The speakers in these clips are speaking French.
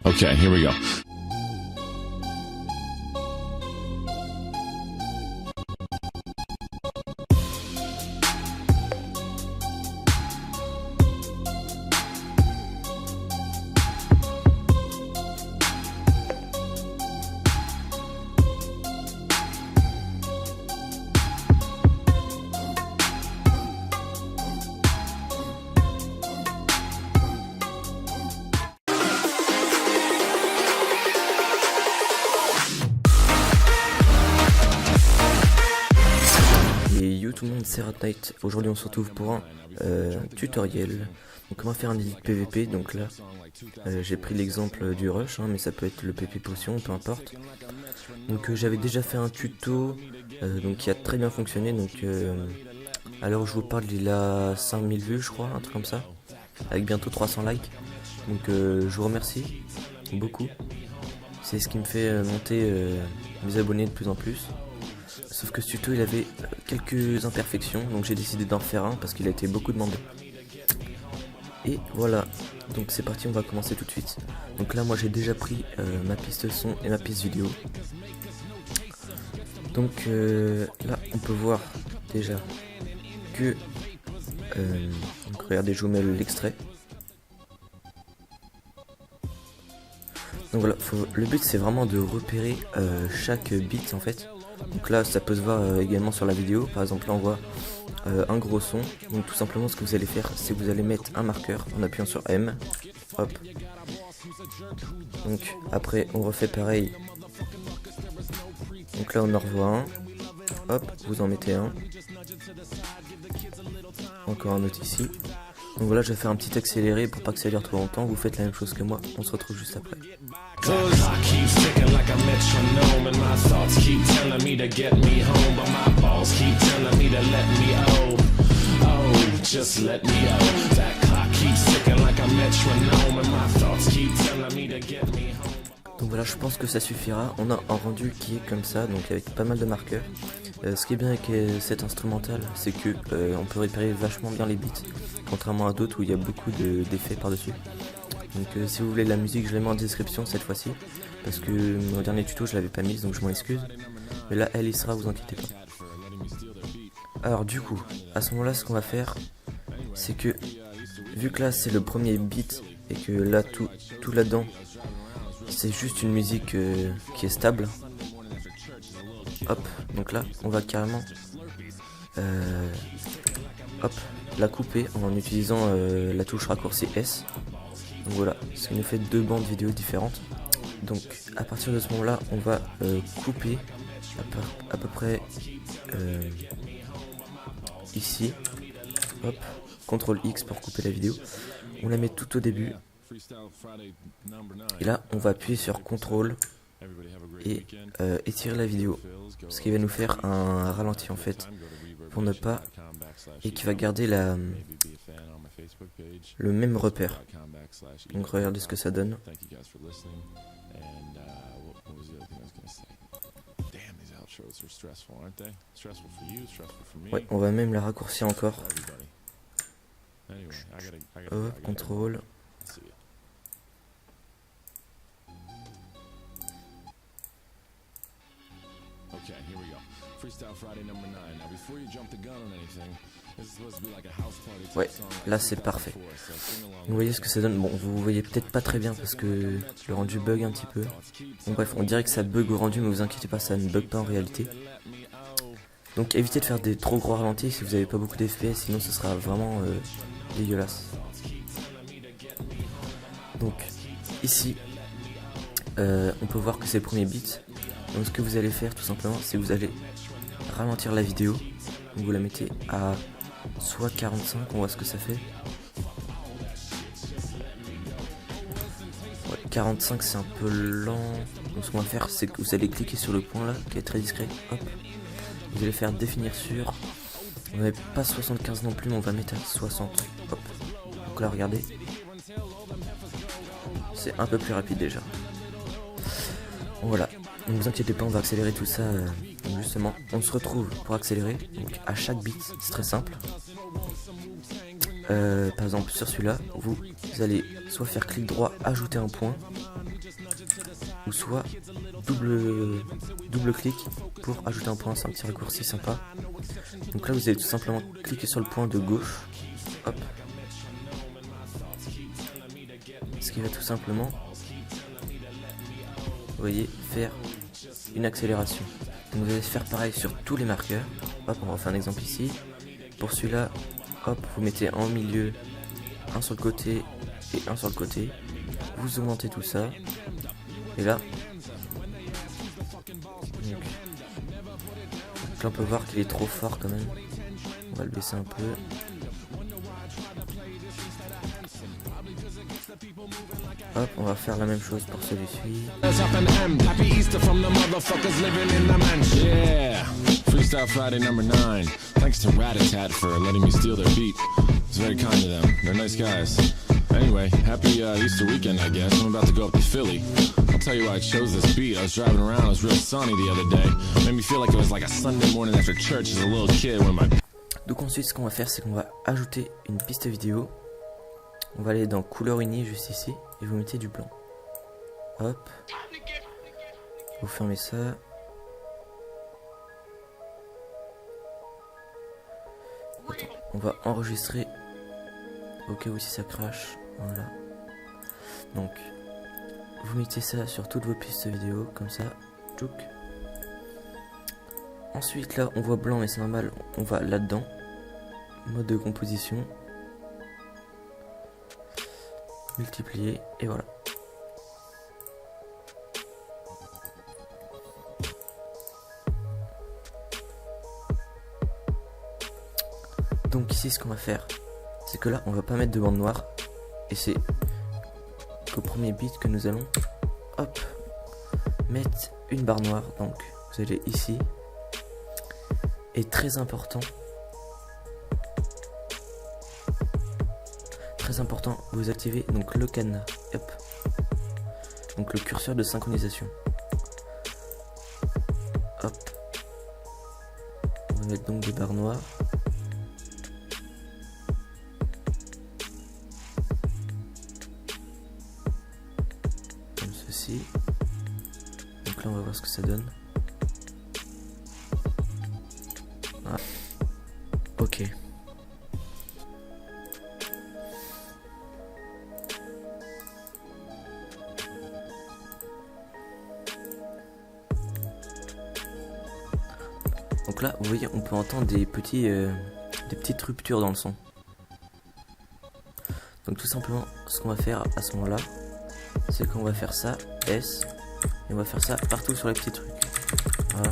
Okay, here we go. Tout le monde, c'est Ratnight. Aujourd'hui on se retrouve pour un tutoriel. Donc on va faire un edit PVP. Donc là j'ai pris l'exemple du rush, mais ça peut être le PP potion, peu importe. Donc j'avais déjà fait un tuto donc qui a très bien fonctionné. Donc à l'heure où je vous parle, il a 5000 vues je crois, un truc comme ça, avec bientôt 300 likes. Donc je vous remercie beaucoup. C'est ce qui me fait monter mes abonnés de plus en plus. Sauf que ce tuto il avait quelques imperfections, donc j'ai décidé d'en faire un parce qu'il a été beaucoup demandé. Et voilà, donc c'est parti, on va commencer tout de suite. Donc là moi j'ai déjà pris ma piste son et ma piste vidéo. Donc là on peut voir déjà que donc regardez, je vous mets l'extrait. Donc voilà, le but c'est vraiment de repérer chaque beat en fait. Donc là ça peut se voir également sur la vidéo. Par exemple là on voit un gros son. Donc tout simplement ce que vous allez faire, c'est que vous allez mettre un marqueur en appuyant sur M. Hop. Donc après on refait pareil. Donc là on en revoit un. Hop, vous en mettez un. Encore un autre ici. Donc voilà, je vais faire un petit accéléré pour pas que ça dure trop longtemps. Vous faites la même chose que moi, on se retrouve juste après. Donc voilà, je pense que ça suffira. On a un rendu qui est comme ça, donc avec pas mal de marqueurs. Ce qui est bien avec cet instrumental, c'est que on peut repérer vachement bien les beats, contrairement à d'autres où il y a beaucoup d'effets par-dessus. Donc si vous voulez la musique, je la mets en description cette fois-ci, parce que mon dernier tuto je l'avais pas mise, donc je m'en excuse. Mais là elle y sera, vous inquiétez pas. Alors du coup, à ce moment-là, ce qu'on va faire, c'est que vu que là c'est le premier beat et que là tout là-dedans c'est juste une musique qui est stable. Hop, donc là on va carrément hop, la couper en utilisant la touche raccourci S. Donc voilà, ce qui nous fait deux bandes vidéo différentes. Donc à partir de ce moment là on va couper à peu près ici. Hop, CTRL X pour couper la vidéo. On la met tout au début. Et là on va appuyer sur CTRL et étirer la vidéo, ce qui va nous faire un ralenti en fait, pour ne pas, et qui va garder le même repère. Donc regardez ce que ça donne. Ouais, on va même la raccourcir encore. Hop, contrôle. Ouais, là c'est parfait. Vous voyez ce que ça donne. Bon, vous voyez peut-être pas très bien parce que le rendu bug un petit peu. Bon bref, on dirait que ça bug au rendu, mais vous inquiétez pas, ça ne bug pas en réalité. Donc évitez de faire des trop gros ralentis si vous n'avez pas beaucoup d'FPS, sinon ce sera vraiment dégueulasse. Donc ici on peut voir que c'est le premier beat. Donc ce que vous allez faire tout simplement, c'est que vous allez ralentir la vidéo. Donc vous la mettez à soit 45, on voit ce que ça fait. Ouais, 45 c'est un peu lent. Donc ce qu'on va faire, c'est que vous allez cliquer sur le point là qui est très discret. Hop. Vous allez faire définir sur. On n'avait pas 75 non plus, mais on va mettre à 60. Hop. Donc là regardez. C'est un peu plus rapide déjà. Voilà. Ne vous inquiétez pas, on va accélérer tout ça. Justement, on se retrouve pour accélérer. Donc à chaque beat, c'est très simple. Par exemple sur celui-là, vous allez soit faire clic droit, ajouter un point, ou soit double clic pour ajouter un point. C'est un petit raccourci sympa. Donc là vous allez tout simplement cliquer sur le point de gauche, hop, ce qui va tout simplement, vous voyez, faire une accélération. Donc vous allez faire pareil sur tous les marqueurs. Hop, on va faire un exemple ici. Pour celui-là, hop, vous mettez en milieu, un sur le côté et un sur le côté. Vous augmentez tout ça. Et là, donc là on peut voir qu'il est trop fort quand même. On va le baisser un peu. Hop, on va faire la même chose pour celui-ci. Freestyle Friday number 9. Thanks to Ratatat for letting me steal their beat. It's very kind of them. They're nice guys. Anyway, happy Easter weekend, I guess. I'm about to go up to Philly. I'll tell you why I chose this beat. I was driving around, it was real sunny the other day. Made me feel like it was like a Sunday morning after church as a little kid when my... Donc ensuite, ce qu'on va faire, c'est qu'on va ajouter une piste vidéo. On va aller dans couleur unie juste ici et vous mettez du blanc. Hop. Vous fermez ça. Attends, on va enregistrer au cas où si ça crache. Voilà. Donc, vous mettez ça sur toutes vos pistes vidéo comme ça. Tchouk. Ensuite là, on voit blanc mais c'est normal. On va là-dedans. Mode de composition. Multiplier et voilà. Donc ici ce qu'on va faire, c'est que là on va pas mettre de bande noire et c'est qu'au premier bit que nous allons hop mettre une barre noire. Donc vous allez ici et très important, vous activez donc le cadenas, hop, donc le curseur de synchronisation. Hop, on va mettre donc des barres noires. Comme ceci. Donc là on va voir ce que ça donne. Ah. Ok. Donc là, vous voyez, on peut entendre des petites ruptures dans le son. Donc tout simplement, ce qu'on va faire à ce moment-là, c'est qu'on va faire ça, S, et on va faire ça partout sur les petits trucs. Voilà.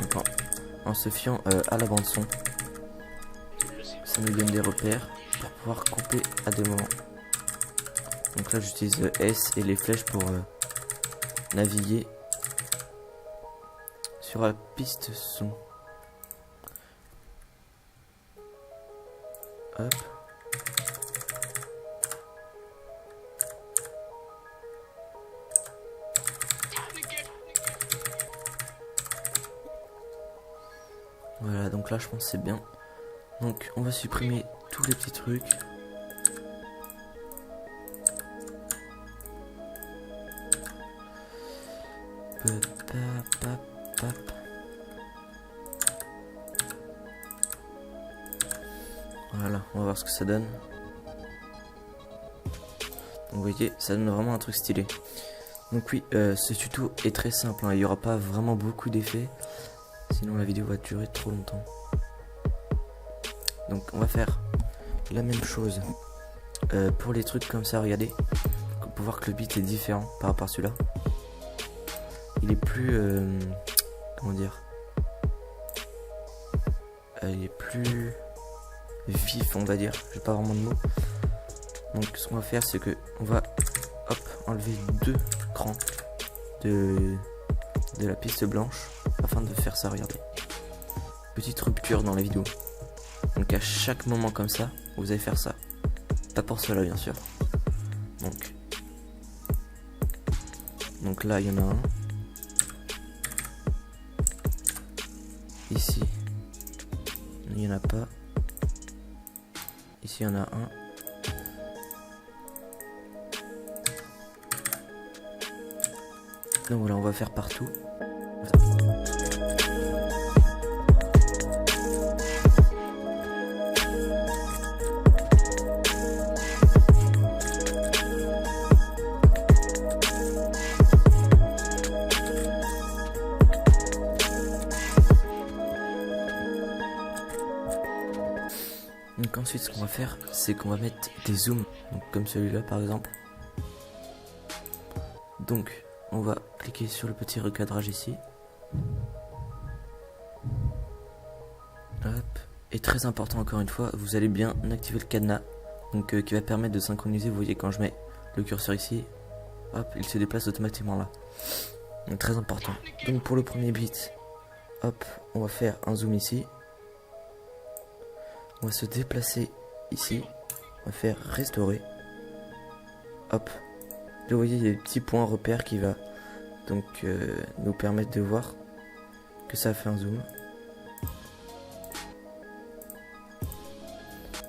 Donc en se fiant à la bande son, ça nous donne des repères pour pouvoir couper à des moments. Donc là, j'utilise S et les flèches pour naviguer sur la piste son. Hop. Voilà, donc là je pense que c'est bien. Donc on va supprimer tous les petits trucs. Voilà, on va voir ce que ça donne. Donc, vous voyez, ça donne vraiment un truc stylé. Donc oui, ce tuto est très simple, hein. Il n'y aura pas vraiment beaucoup d'effets, sinon la vidéo va durer trop longtemps. Donc on va faire la même chose pour les trucs comme ça, regardez. On peut voir que le beat est différent par rapport à celui-là. Il est plus... comment dire, il est plus vif, on va dire. J'ai pas vraiment de mots. Donc ce qu'on va faire, c'est que on va hop enlever 2 crans de la piste blanche afin de faire ça. Regardez, petite rupture dans la vidéo. Donc à chaque moment comme ça, vous allez faire ça. Pas pour cela bien sûr. Donc là il y en a un. Ici, il n'y en a pas. Ici, il y en a un. Donc voilà, on va faire partout. Donc ensuite ce qu'on va faire, c'est qu'on va mettre des zooms, donc comme celui-là par exemple. Donc on va cliquer sur le petit recadrage ici. Hop. Et très important encore une fois, vous allez bien activer le cadenas, donc qui va permettre de synchroniser. Vous voyez quand je mets le curseur ici, hop, il se déplace automatiquement là. Donc très important. Donc pour le premier bit, hop, on va faire un zoom ici. On va se déplacer ici. On va faire restaurer. Hop. Là vous voyez il y a des petits points repères qui va donc nous permettre de voir que ça a fait un zoom.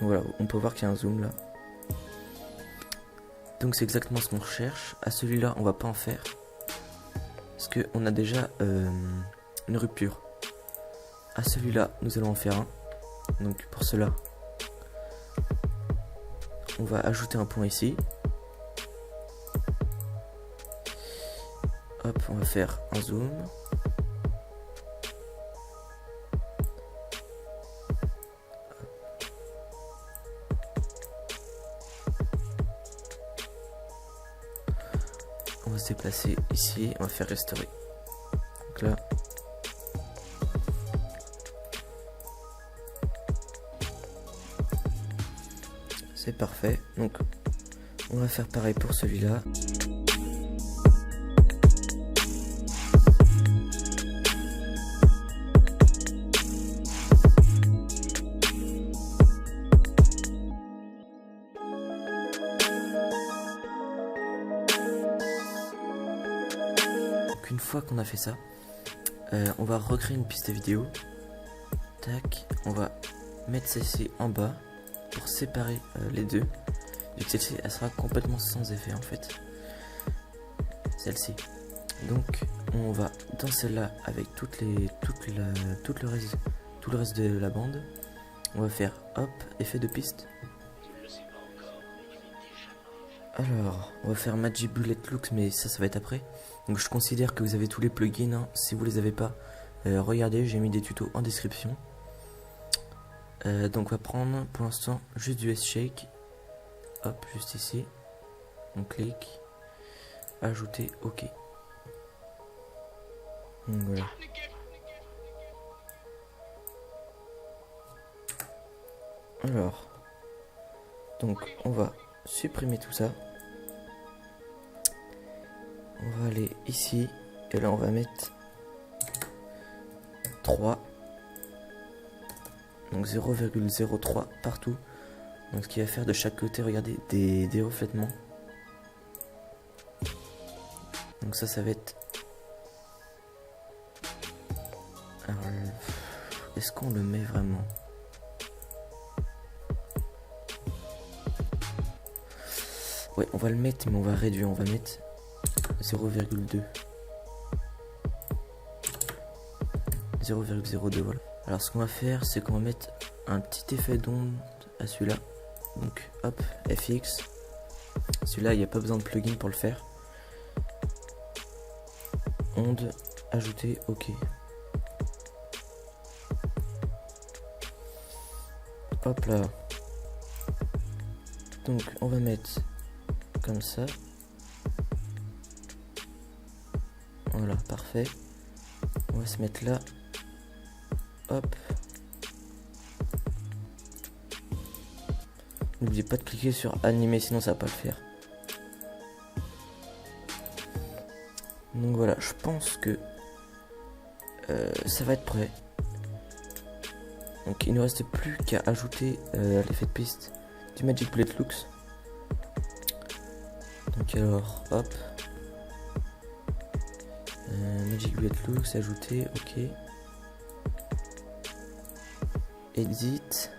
Voilà, on peut voir qu'il y a un zoom là. Donc c'est exactement ce qu'on recherche. À celui-là on va pas en faire, parce qu'on a déjà une rupture. À celui-là nous allons en faire un. Donc pour cela on va ajouter un point ici. Hop, on va faire un zoom. On va se déplacer ici, on va faire restaurer. Donc là, c'est parfait. Donc on va faire pareil pour celui-là. Une fois qu'on a fait ça, on va recréer une piste vidéo. Tac, on va mettre celle-ci en bas pour séparer les deux. Vu que celle-ci elle sera complètement sans effet en fait. Celle-ci. Donc on va dans celle-là avec tout le reste de la bande. On va faire hop, effet de piste. Alors, on va faire Magic Bullet Looks, mais ça va être après. Donc je considère que vous avez tous les plugins, hein. Si vous les avez pas, regardez, j'ai mis des tutos en description. Donc on va prendre pour l'instant juste du S-Shake. Hop, juste ici. On clique. Ajouter, OK. Donc voilà. Alors, donc on va supprimer tout ça. On va aller ici et là on va mettre 3, donc 0,03 partout. Donc ce qui va faire de chaque côté, regardez, des reflètements. Donc ça va être... Alors, est-ce qu'on le met vraiment? Ouais, on va le mettre, mais on va réduire, on va mettre 0,2. 0,02, voilà. Alors ce qu'on va faire, c'est qu'on va mettre un petit effet d'onde à celui-là. Donc hop, FX. Celui-là, il n'y a pas besoin de plugin pour le faire. Onde, ajouter, OK. Hop là. Donc on va mettre comme ça. Voilà, parfait. On va se mettre là. Hop. N'oubliez pas de cliquer sur animer, sinon ça va pas le faire. Donc voilà, je pense que ça va être prêt. Donc il ne reste plus qu'à ajouter à l'effet de piste du Magic Bullet Looks. Donc alors, hop. Magic Bullet Looks, ajouter, OK. Edit.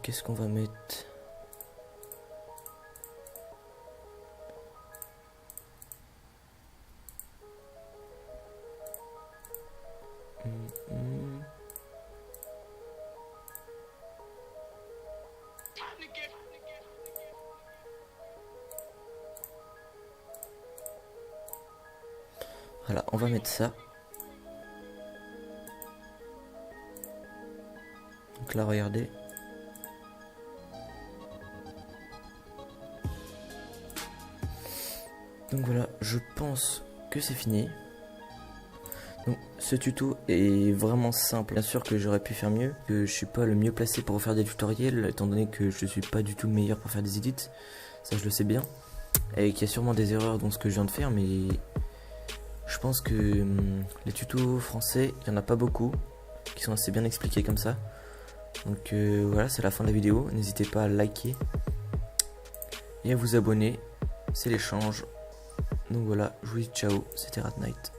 Qu'est-ce qu'on va mettre? Voilà, on va mettre ça. Donc là, regardez. Donc voilà, je pense que c'est fini. Donc ce tuto est vraiment simple. Bien sûr que j'aurais pu faire mieux, que je suis pas le mieux placé pour faire des tutoriels, étant donné que je suis pas du tout le meilleur pour faire des edits. Ça je le sais bien. Et qu'il y a sûrement des erreurs dans ce que je viens de faire, mais je pense que les tutos français, il n'y en a pas beaucoup, qui sont assez bien expliqués comme ça. Donc voilà, c'est la fin de la vidéo. N'hésitez pas à liker et à vous abonner. C'est l'échange. Donc voilà, je vous dis ciao, c'était Rat Knight.